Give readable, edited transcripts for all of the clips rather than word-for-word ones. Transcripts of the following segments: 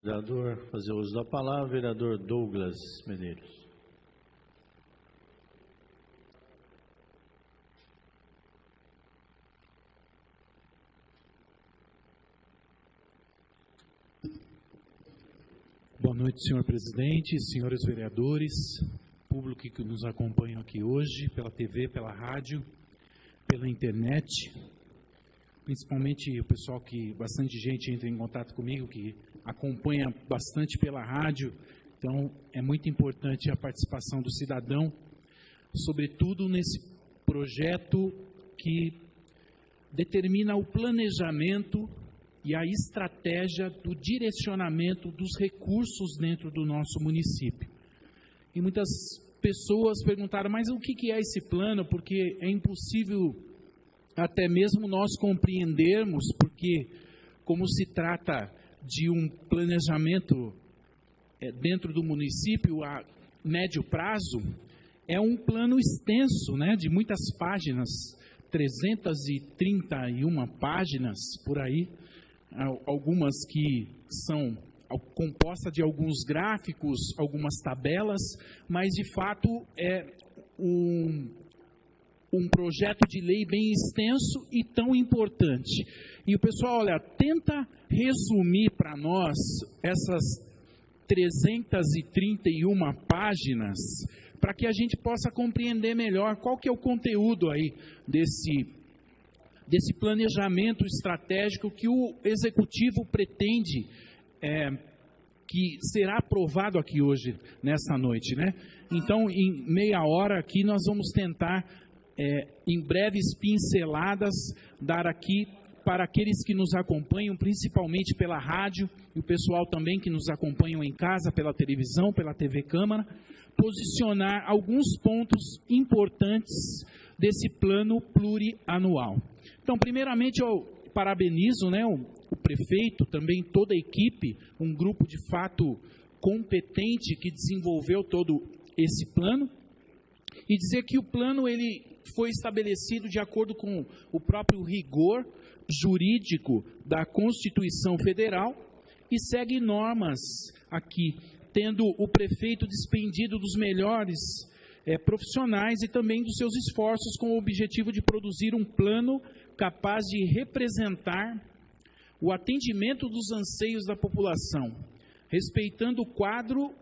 Vereador, fazer uso da palavra, vereador Douglas Medeiros. Boa noite, senhor presidente, senhores vereadores, público que nos acompanha aqui hoje, pela TV, pela rádio, pela internet, principalmente o pessoal que, bastante gente entra em contato comigo, que acompanha bastante pela rádio, então é muito importante a participação do cidadão, sobretudo nesse projeto que determina o planejamento e a estratégia do direcionamento dos recursos dentro do nosso município. E muitas pessoas perguntaram, mas o que é esse plano? Porque é impossível até mesmo nós compreendermos, porque como se trata de um planejamento dentro do município a médio prazo, é um plano extenso, né, de muitas páginas, 331 páginas por aí, algumas que são compostas de alguns gráficos, algumas tabelas, mas de fato é um projeto de lei bem extenso e tão importante. E o pessoal, olha, tenta resumir para nós essas 331 páginas, para que a gente possa compreender melhor qual que é o conteúdo aí desse planejamento estratégico que o Executivo pretende, que será aprovado aqui hoje, nessa noite, né? Então, em meia hora aqui, nós vamos tentar, em breves pinceladas, dar aqui para aqueles que nos acompanham, principalmente pela rádio, e o pessoal também que nos acompanham em casa, pela televisão, pela TV Câmara, posicionar alguns pontos importantes desse plano plurianual. Então, primeiramente, eu parabenizo, né, o prefeito, também toda a equipe, um grupo de fato competente que desenvolveu todo esse plano, e dizer que o plano ele foi estabelecido de acordo com o próprio rigor jurídico da Constituição Federal e segue normas aqui, tendo o prefeito despendido dos melhores profissionais e também dos seus esforços com o objetivo de produzir um plano capaz de representar o atendimento dos anseios da população, respeitando o quadro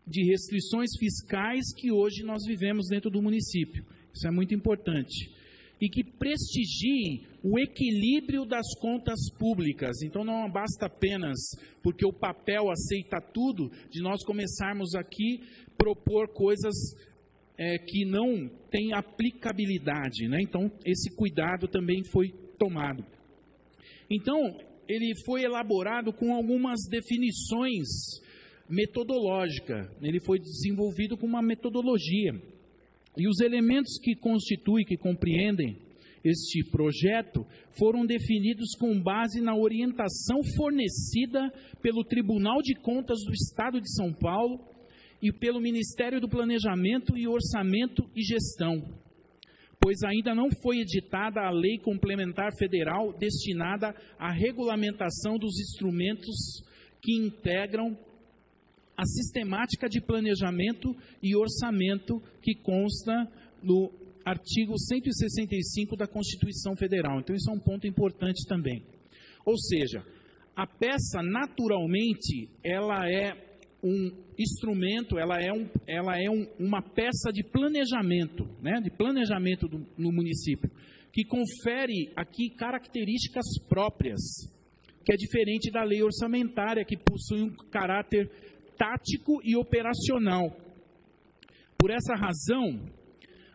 de restrições fiscais que hoje nós vivemos dentro do município. Isso é muito importante. E que prestigie o equilíbrio das contas públicas. Então, não basta apenas, porque o papel aceita tudo, de nós começarmos aqui propor coisas que não têm aplicabilidade, né? Então, esse cuidado também foi tomado. Então, ele foi elaborado com algumas definições metodológicas. Ele foi desenvolvido com uma metodologia. E os elementos que constituem, que compreendem este projeto, foram definidos com base na orientação fornecida pelo Tribunal de Contas do Estado de São Paulo e pelo Ministério do Planejamento e Orçamento e Gestão, pois ainda não foi editada a Lei Complementar Federal destinada à regulamentação dos instrumentos que integram a sistemática de planejamento e orçamento que consta no artigo 165 da Constituição Federal. Então, isso é um ponto importante também. Ou seja, a peça, naturalmente, ela é um instrumento, ela é uma peça de planejamento, né, de planejamento no município, que confere aqui características próprias, que é diferente da lei orçamentária, que possui um caráter tático e operacional. Por essa razão,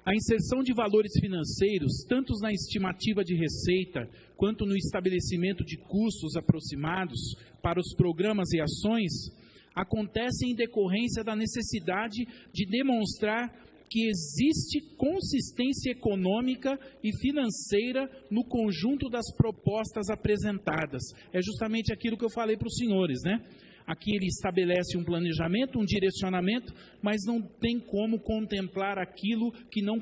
a inserção de valores financeiros, tanto na estimativa de receita, quanto no estabelecimento de custos aproximados para os programas e ações, acontece em decorrência da necessidade de demonstrar que existe consistência econômica e financeira no conjunto das propostas apresentadas. É justamente aquilo que eu falei para os senhores, né? Aqui ele estabelece um planejamento, um direcionamento, mas não tem como contemplar aquilo que não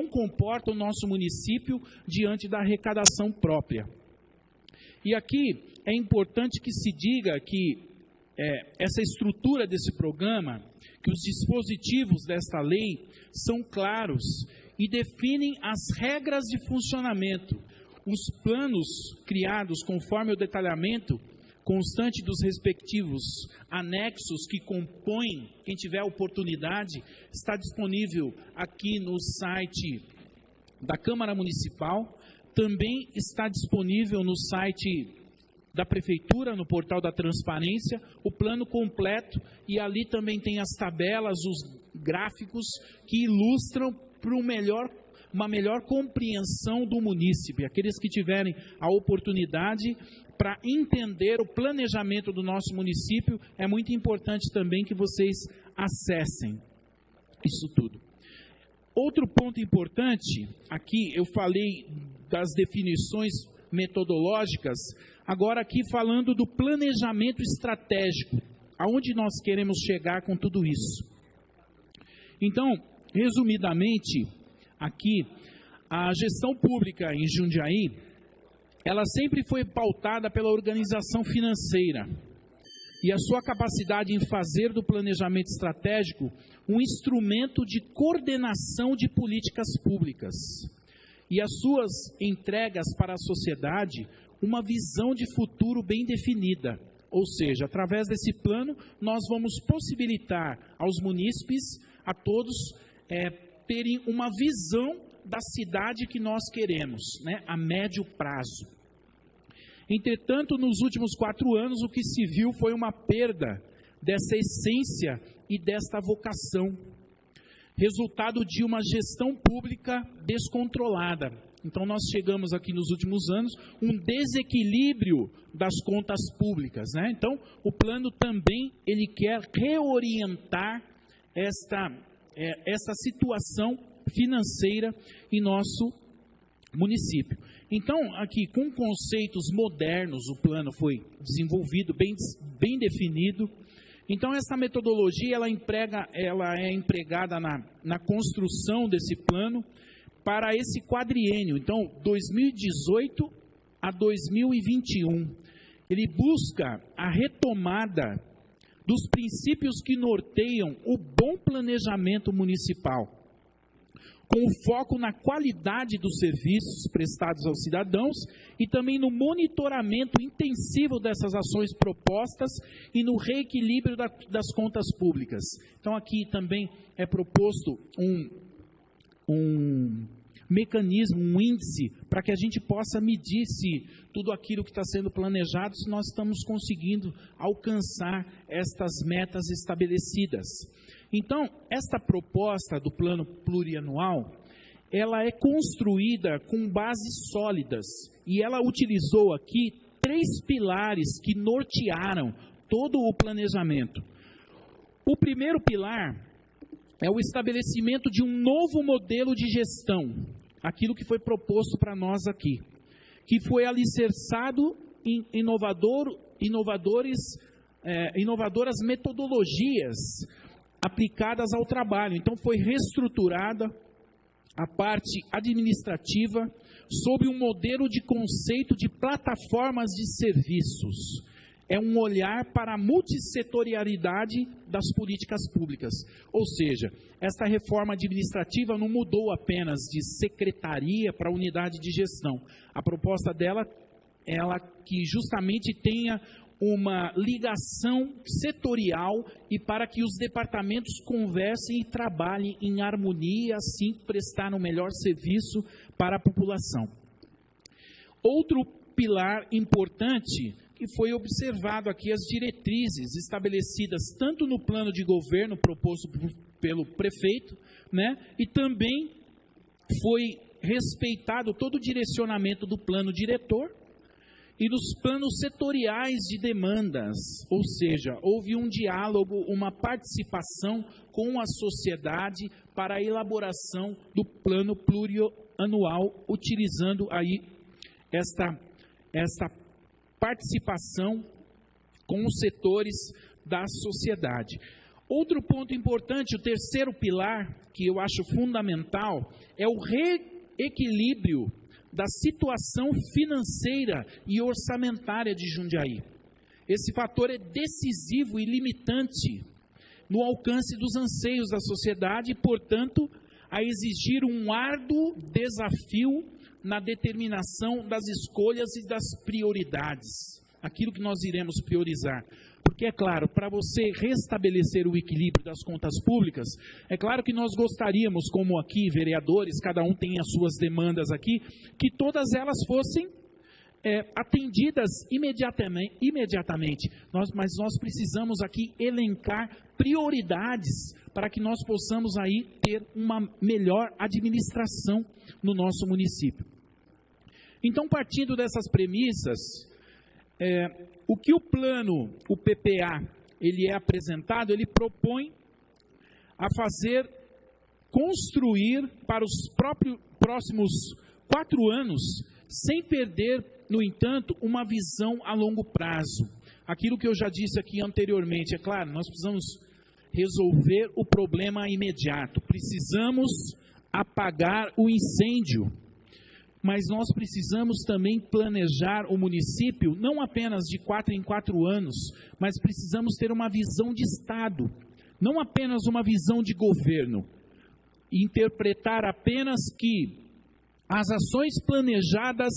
comporta o nosso município diante da arrecadação própria. E aqui é importante que se diga que essa estrutura desse programa, que os dispositivos desta lei são claros e definem as regras de funcionamento. Os planos criados conforme o detalhamento constante dos respectivos anexos que compõem, quem tiver oportunidade, está disponível aqui no site da Câmara Municipal, também está disponível no site da Prefeitura, no portal da Transparência, o plano completo, e ali também tem as tabelas, os gráficos que ilustram para uma melhor compreensão do munícipe. Aqueles que tiverem a oportunidade para entender o planejamento do nosso município, é muito importante também que vocês acessem isso tudo. Outro ponto importante, aqui eu falei das definições metodológicas, agora aqui falando do planejamento estratégico, aonde nós queremos chegar com tudo isso. Então, resumidamente, aqui, a gestão pública em Jundiaí, ela sempre foi pautada pela organização financeira e a sua capacidade em fazer do planejamento estratégico um instrumento de coordenação de políticas públicas e as suas entregas para a sociedade uma visão de futuro bem definida. Ou seja, através desse plano, nós vamos possibilitar aos munícipes, a todos, terem uma visão da cidade que nós queremos, né, a médio prazo. Entretanto, nos últimos 4 anos, o que se viu foi uma perda dessa essência e desta vocação, resultado de uma gestão pública descontrolada. Então, nós chegamos aqui nos últimos anos, um desequilíbrio das contas públicas, né? Então, o plano também, ele quer reorientar essa situação financeira em nosso município. Então, aqui, com conceitos modernos, o plano foi desenvolvido, bem definido. Então, essa metodologia, ela é empregada na construção desse plano para esse quadriênio. Então, 2018 a 2021, ele busca a retomada dos princípios que norteiam o bom planejamento municipal, com foco na qualidade dos serviços prestados aos cidadãos e também no monitoramento intensivo dessas ações propostas e no reequilíbrio das contas públicas. Então, aqui também é proposto um mecanismo, um índice, para que a gente possa medir se tudo aquilo que está sendo planejado, se nós estamos conseguindo alcançar estas metas estabelecidas. Então, esta proposta do plano plurianual, ela é construída com bases sólidas, e ela utilizou aqui 3 pilares que nortearam todo o planejamento. O primeiro pilar é o estabelecimento de um novo modelo de gestão, aquilo que foi proposto para nós aqui, que foi alicerçado em inovadoras metodologias aplicadas ao trabalho. Então, foi reestruturada a parte administrativa sob um modelo de conceito de plataformas de serviços. É um olhar para a multissetorialidade das políticas públicas. Ou seja, esta reforma administrativa não mudou apenas de secretaria para unidade de gestão. A proposta dela, ela que justamente tenha uma ligação setorial e para que os departamentos conversem e trabalhem em harmonia, assim prestar um melhor serviço para a população. Outro pilar importante que foi observado aqui, as diretrizes estabelecidas tanto no plano de governo proposto pelo prefeito, né, e também foi respeitado todo o direcionamento do plano diretor e dos planos setoriais de demandas, ou seja, houve um diálogo, uma participação com a sociedade para a elaboração do plano plurianual, utilizando aí esta participação com os setores da sociedade. Outro ponto importante, o terceiro pilar, que eu acho fundamental, é o reequilíbrio da situação financeira e orçamentária de Jundiaí. esse fator é decisivo e limitante no alcance dos anseios da sociedade e, portanto, a exigir um árduo desafio na determinação das escolhas e das prioridades, aquilo que nós iremos priorizar. Porque, é claro, para você restabelecer o equilíbrio das contas públicas, é claro que nós gostaríamos, como aqui, vereadores, cada um tem as suas demandas aqui, que todas elas fossem atendidas imediatamente. Mas nós precisamos aqui elencar prioridades para que nós possamos aí ter uma melhor administração no nosso município. Então, partindo dessas premissas, o que o plano, o PPA, ele é apresentado, ele propõe a construir para os próximos 4 anos, sem perder, no entanto, uma visão a longo prazo. Aquilo que eu já disse aqui anteriormente, é claro, nós precisamos resolver o problema imediato, precisamos apagar o incêndio, mas nós precisamos também planejar o município, não apenas de 4 em 4 anos, mas precisamos ter uma visão de Estado, não apenas uma visão de governo, interpretar apenas que as ações planejadas,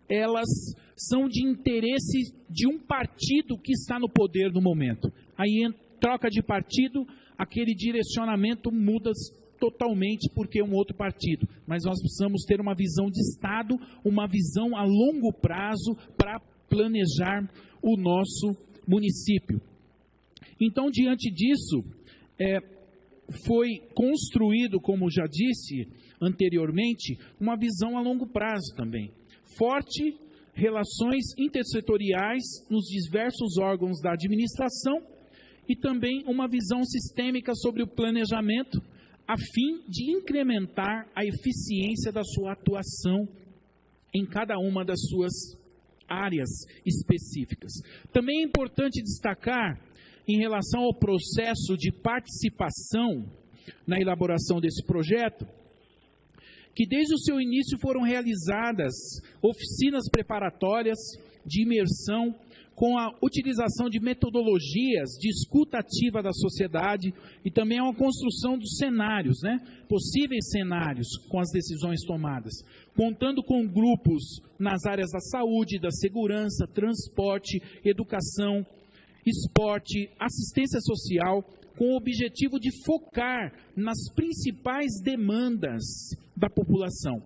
elas são de interesse de um partido que está no poder no momento. Aí, em troca de partido, aquele direcionamento muda totalmente porque é um outro partido. Mas nós precisamos ter uma visão de Estado, uma visão a longo prazo para planejar o nosso município. Então, diante disso, foi construído, como já disse anteriormente, uma visão a longo prazo também. Forte relações intersetoriais nos diversos órgãos da administração e também uma visão sistêmica sobre o planejamento, a fim de incrementar a eficiência da sua atuação em cada uma das suas áreas específicas. Também é importante destacar, em relação ao processo de participação na elaboração desse projeto, que desde o seu início foram realizadas oficinas preparatórias de imersão com a utilização de metodologias de escuta ativa da sociedade e também uma construção dos cenários, possíveis cenários com as decisões tomadas, contando com grupos nas áreas da saúde, da segurança, transporte, educação, esporte, assistência social, com o objetivo de focar nas principais demandas da população.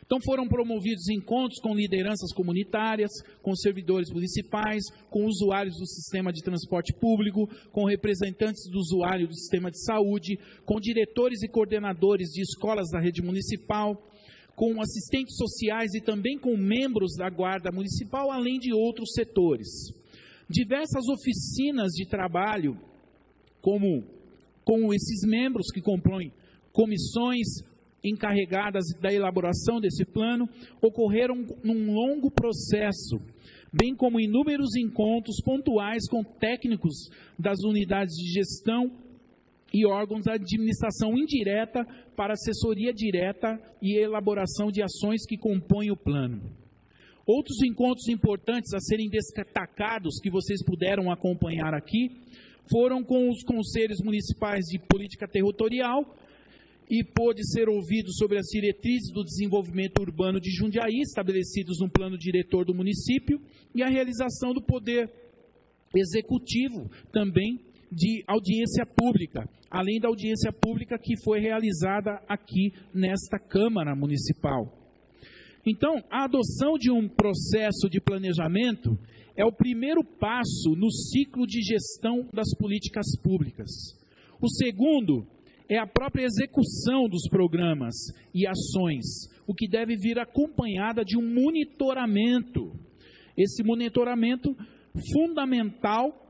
Então foram promovidos encontros com lideranças comunitárias, com servidores municipais, com usuários do sistema de transporte público, com representantes do usuário do sistema de saúde, com diretores e coordenadores de escolas da rede municipal, com assistentes sociais e também com membros da Guarda Municipal, além de outros setores. Diversas oficinas de trabalho, com esses membros que compõem comissões encarregadas da elaboração desse plano, ocorreram num longo processo, bem como inúmeros encontros pontuais com técnicos das unidades de gestão e órgãos da administração indireta para assessoria direta e elaboração de ações que compõem o plano. Outros encontros importantes a serem destacados, que vocês puderam acompanhar aqui, foram com os conselhos municipais de política territorial, e pôde ser ouvido sobre as diretrizes do desenvolvimento urbano de Jundiaí, estabelecidos no plano diretor do município, e a realização do poder executivo também de audiência pública, além da audiência pública que foi realizada aqui nesta Câmara Municipal. Então, a adoção de um processo de planejamento é o primeiro passo no ciclo de gestão das políticas públicas. O segundo é a própria execução dos programas e ações, o que deve vir acompanhada de um monitoramento. Esse monitoramento fundamental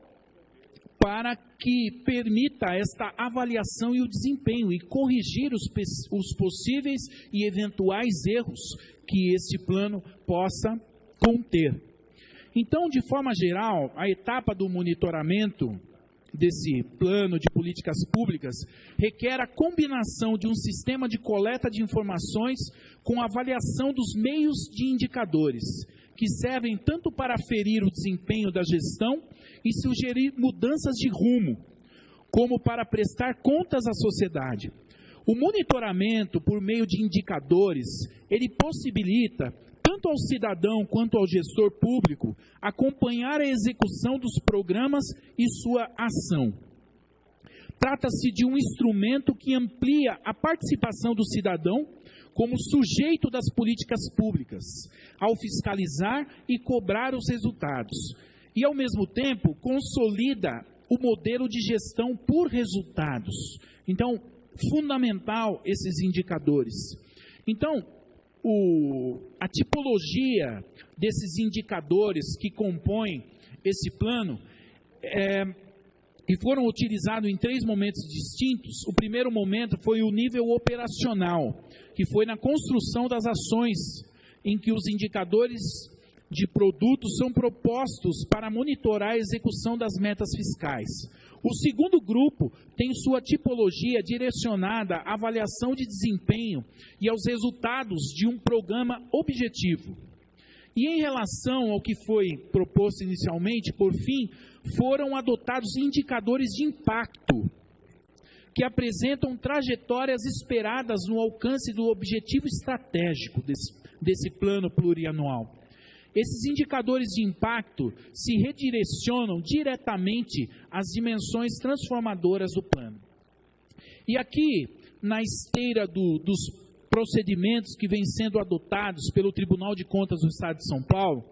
para que permita esta avaliação e o desempenho e corrigir os possíveis e eventuais erros que este plano possa conter. Então, de forma geral, a etapa do monitoramento desse plano de políticas públicas requer a combinação de um sistema de coleta de informações com avaliação dos meios de indicadores, que servem tanto para aferir o desempenho da gestão e sugerir mudanças de rumo, como para prestar contas à sociedade. O monitoramento por meio de indicadores, ele possibilita tanto ao cidadão quanto ao gestor público acompanhar a execução dos programas e sua ação. Trata-se de um instrumento que amplia a participação do cidadão como sujeito das políticas públicas, ao fiscalizar e cobrar os resultados, e ao mesmo tempo consolida o modelo de gestão por resultados. Então, fundamental esses indicadores. Então, a tipologia desses indicadores que compõem esse plano e foram utilizados em 3 momentos distintos. O primeiro momento foi o nível operacional, que foi na construção das ações, em que os indicadores de produtos são propostos para monitorar a execução das metas fiscais. O segundo grupo tem sua tipologia direcionada à avaliação de desempenho e aos resultados de um programa objetivo. E em relação ao que foi proposto inicialmente, por fim, foram adotados indicadores de impacto, que apresentam trajetórias esperadas no alcance do objetivo estratégico desse plano plurianual. Esses indicadores de impacto se redirecionam diretamente às dimensões transformadoras do plano. E aqui, na esteira dos procedimentos que vêm sendo adotados pelo Tribunal de Contas do Estado de São Paulo,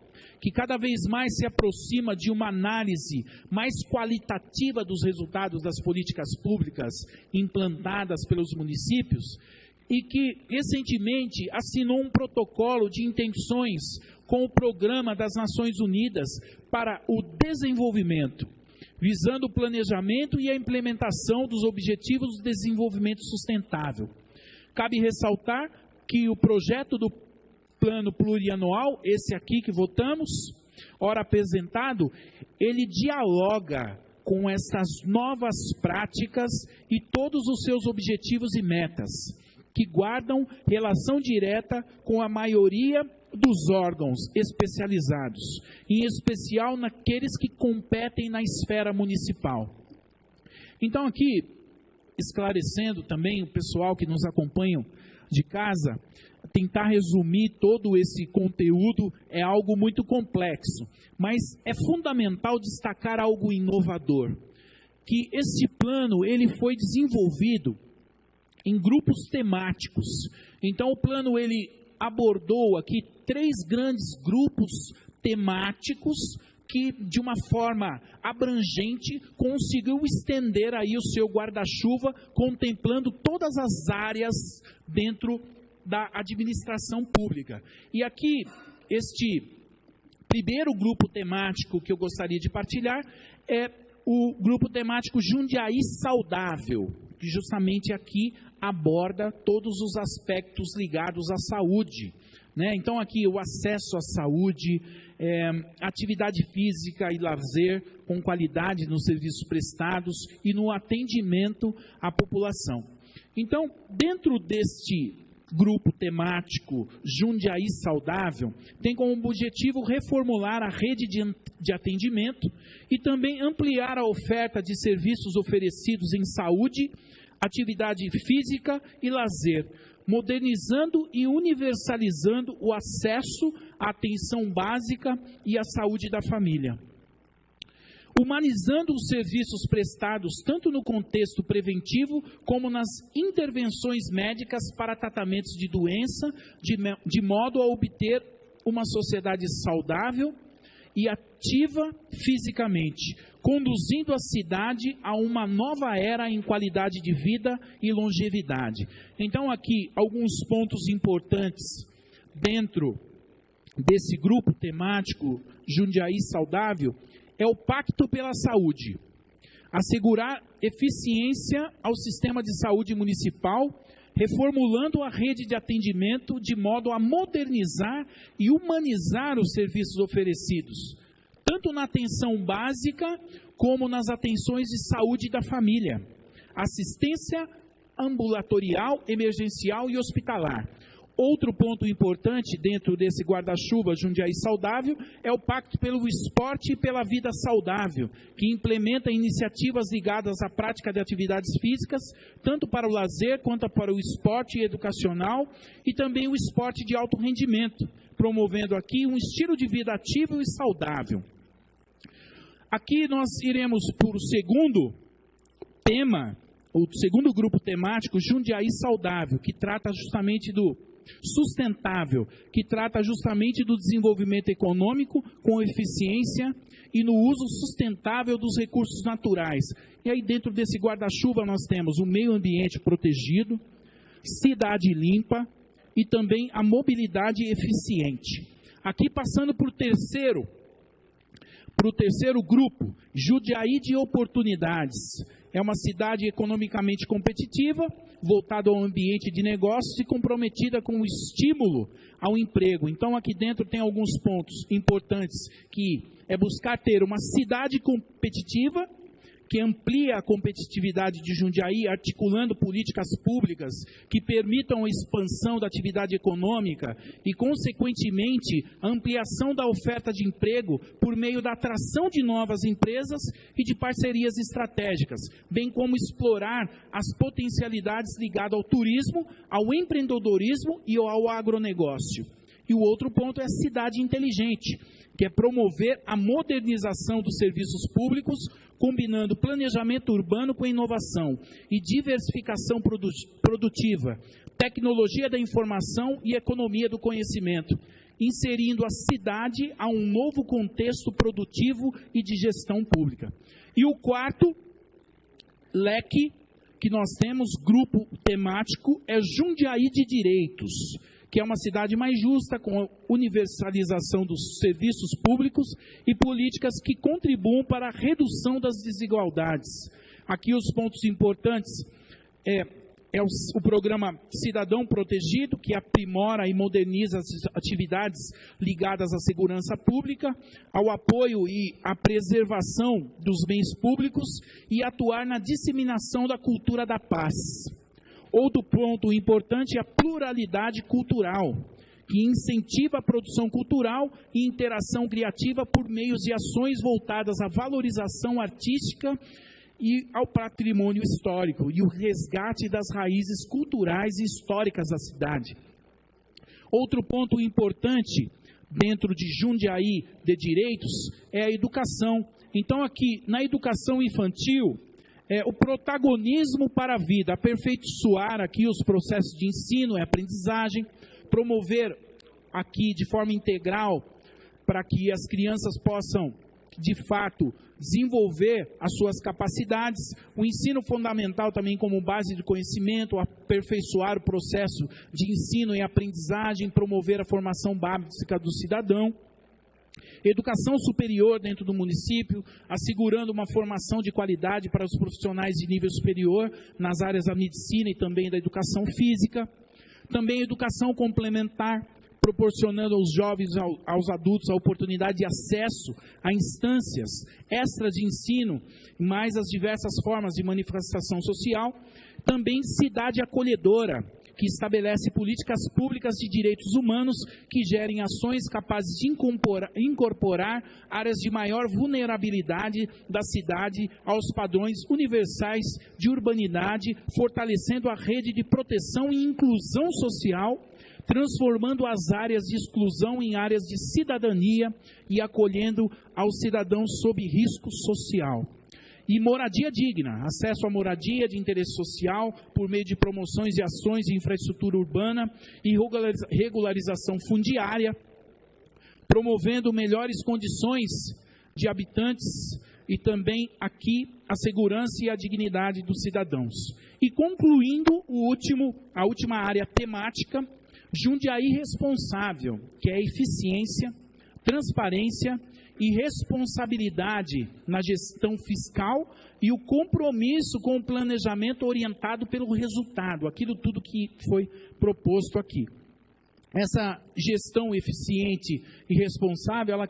que cada vez mais se aproxima de uma análise mais qualitativa dos resultados das políticas públicas implantadas pelos municípios, e que recentemente assinou um protocolo de intenções com o Programa das Nações Unidas para o Desenvolvimento, visando o planejamento e a implementação dos Objetivos de Desenvolvimento Sustentável. Cabe ressaltar que o projeto do Plano Plurianual, esse aqui que votamos, ora apresentado, ele dialoga com essas novas práticas e todos os seus objetivos e metas, que guardam relação direta com a maioria dos órgãos especializados, em especial naqueles que competem na esfera municipal. Então aqui, esclarecendo também o pessoal que nos acompanha de casa, tentar resumir todo esse conteúdo é algo muito complexo, mas é fundamental destacar algo inovador, que esse plano ele foi desenvolvido em grupos temáticos. Então o plano ele abordou aqui 3 grandes grupos temáticos que de uma forma abrangente conseguiu estender aí o seu guarda-chuva, contemplando todas as áreas dentro da administração pública. E aqui, este primeiro grupo temático que eu gostaria de partilhar é o grupo temático Jundiaí Saudável, que justamente aqui aborda todos os aspectos ligados à saúde, né? Então aqui o acesso à saúde, atividade física e lazer com qualidade nos serviços prestados e no atendimento à população. Então, dentro deste grupo temático Jundiaí Saudável, tem como objetivo reformular a rede de atendimento e também ampliar a oferta de serviços oferecidos em saúde, atividade física e lazer, modernizando e universalizando o acesso à atenção básica e à saúde da família. Humanizando os serviços prestados tanto no contexto preventivo como nas intervenções médicas para tratamentos de doença, de modo a obter uma sociedade saudável e ativa fisicamente, conduzindo a cidade a uma nova era em qualidade de vida e longevidade. Então aqui alguns pontos importantes dentro desse grupo temático Jundiaí Saudável é o Pacto pela Saúde, assegurar eficiência ao sistema de saúde municipal, reformulando a rede de atendimento de modo a modernizar e humanizar os serviços oferecidos, tanto na atenção básica como nas atenções de saúde da família, assistência ambulatorial, emergencial e hospitalar, Outro ponto importante dentro desse guarda-chuva Jundiaí Saudável é o Pacto pelo Esporte e pela Vida Saudável, que implementa iniciativas ligadas à prática de atividades físicas, tanto para o lazer quanto para o esporte educacional e também o esporte de alto rendimento, promovendo aqui um estilo de vida ativo e saudável. Aqui nós iremos para o segundo tema, o segundo grupo temático, Jundiaí Saudável, que trata justamente do sustentável, que trata justamente do desenvolvimento econômico com eficiência e no uso sustentável dos recursos naturais. E aí dentro desse guarda-chuva nós temos o meio ambiente protegido, cidade limpa e também a mobilidade eficiente. Aqui passando para o terceiro grupo, Jundiaí de Oportunidades. É uma cidade economicamente competitiva, voltada ao ambiente de negócios e comprometida com o estímulo ao emprego. Então, aqui dentro tem alguns pontos importantes, que é buscar ter uma cidade competitiva, que amplia a competitividade de Jundiaí, articulando políticas públicas que permitam a expansão da atividade econômica e, consequentemente, a ampliação da oferta de emprego por meio da atração de novas empresas e de parcerias estratégicas, bem como explorar as potencialidades ligadas ao turismo, ao empreendedorismo e ao agronegócio. E o outro ponto é a cidade inteligente, que é promover a modernização dos serviços públicos, combinando planejamento urbano com inovação e diversificação produtiva, tecnologia da informação e economia do conhecimento, inserindo a cidade a um novo contexto produtivo e de gestão pública. E o quarto leque que nós temos, grupo temático, é Jundiaí de Direitos, que é uma cidade mais justa, com a universalização dos serviços públicos e políticas que contribuam para a redução das desigualdades. Aqui os pontos importantes é o programa Cidadão Protegido, que aprimora e moderniza as atividades ligadas à segurança pública, ao apoio e à preservação dos bens públicos e atuar na disseminação da cultura da paz. Outro ponto importante é a pluralidade cultural, que incentiva a produção cultural e interação criativa por meios de ações voltadas à valorização artística e ao patrimônio histórico e o resgate das raízes culturais e históricas da cidade. Outro ponto importante dentro de Jundiaí de Direitos é a educação. Então aqui, na educação infantil, o protagonismo para a vida, aperfeiçoar aqui os processos de ensino e aprendizagem, promover aqui de forma integral para que as crianças possam, de fato, desenvolver as suas capacidades, o ensino fundamental também como base de conhecimento, aperfeiçoar o processo de ensino e aprendizagem, promover a formação básica do cidadão, educação superior dentro do município, assegurando uma formação de qualidade para os profissionais de nível superior nas áreas da medicina e também da educação física. Também educação complementar, proporcionando aos jovens e aos adultos a oportunidade de acesso a instâncias extras de ensino, mais as diversas formas de manifestação social. Também cidade acolhedora, que estabelece políticas públicas de direitos humanos que gerem ações capazes de incorporar áreas de maior vulnerabilidade da cidade aos padrões universais de urbanidade, fortalecendo a rede de proteção e inclusão social, transformando as áreas de exclusão em áreas de cidadania e acolhendo aos cidadãos sob risco social. E moradia digna, acesso à moradia de interesse social por meio de promoções e ações de infraestrutura urbana e regularização fundiária, promovendo melhores condições de habitantes e também aqui a segurança e a dignidade dos cidadãos. E concluindo a última área temática, Jundiaí responsável, que é a eficiência, transparência e responsabilidade na gestão fiscal e o compromisso com o planejamento orientado pelo resultado, aquilo tudo que foi proposto aqui. essa gestão eficiente e responsável, ela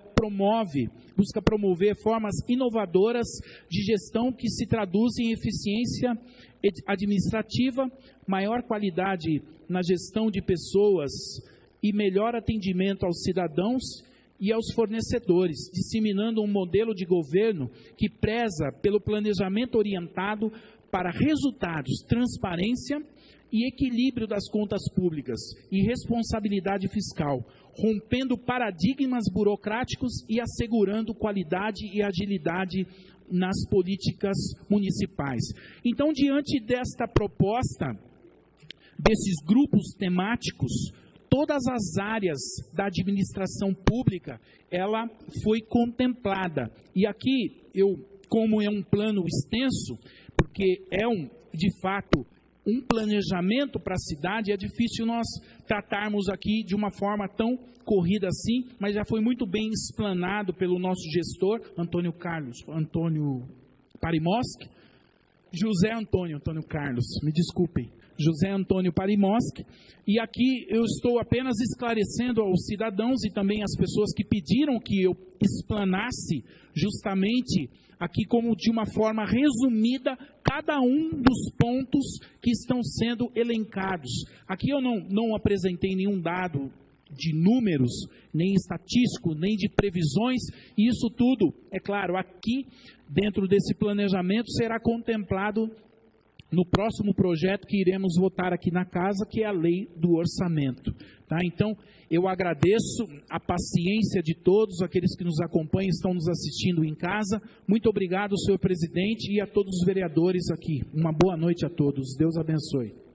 busca promover formas inovadoras de gestão que se traduzem em eficiência administrativa, maior qualidade na gestão de pessoas e melhor atendimento aos cidadãos e aos fornecedores, disseminando um modelo de governo que preza pelo planejamento orientado para resultados, transparência e equilíbrio das contas públicas e responsabilidade fiscal, rompendo paradigmas burocráticos e assegurando qualidade e agilidade nas políticas municipais. Então, diante desta proposta, desses grupos temáticos, todas as áreas da administração pública, ela foi contemplada. E aqui, como é um plano extenso, porque de fato, um planejamento para a cidade, é difícil nós tratarmos aqui de uma forma tão corrida assim, mas já foi muito bem explanado pelo nosso gestor, Antônio Parimoski, José Antônio Carlos, me desculpem, José Antônio Parimoski, e aqui eu estou apenas esclarecendo aos cidadãos e também às pessoas que pediram que eu explanasse justamente aqui como de uma forma resumida cada um dos pontos que estão sendo elencados. Aqui eu não apresentei nenhum dado de números, nem estatístico, nem de previsões, e isso tudo, é claro, aqui dentro desse planejamento será contemplado no próximo projeto que iremos votar aqui na casa, que é a lei do orçamento. Tá? Então, eu agradeço a paciência de todos, aqueles que nos acompanham, estão nos assistindo em casa. Muito obrigado, senhor presidente, e a todos os vereadores aqui. Uma boa noite a todos. Deus abençoe.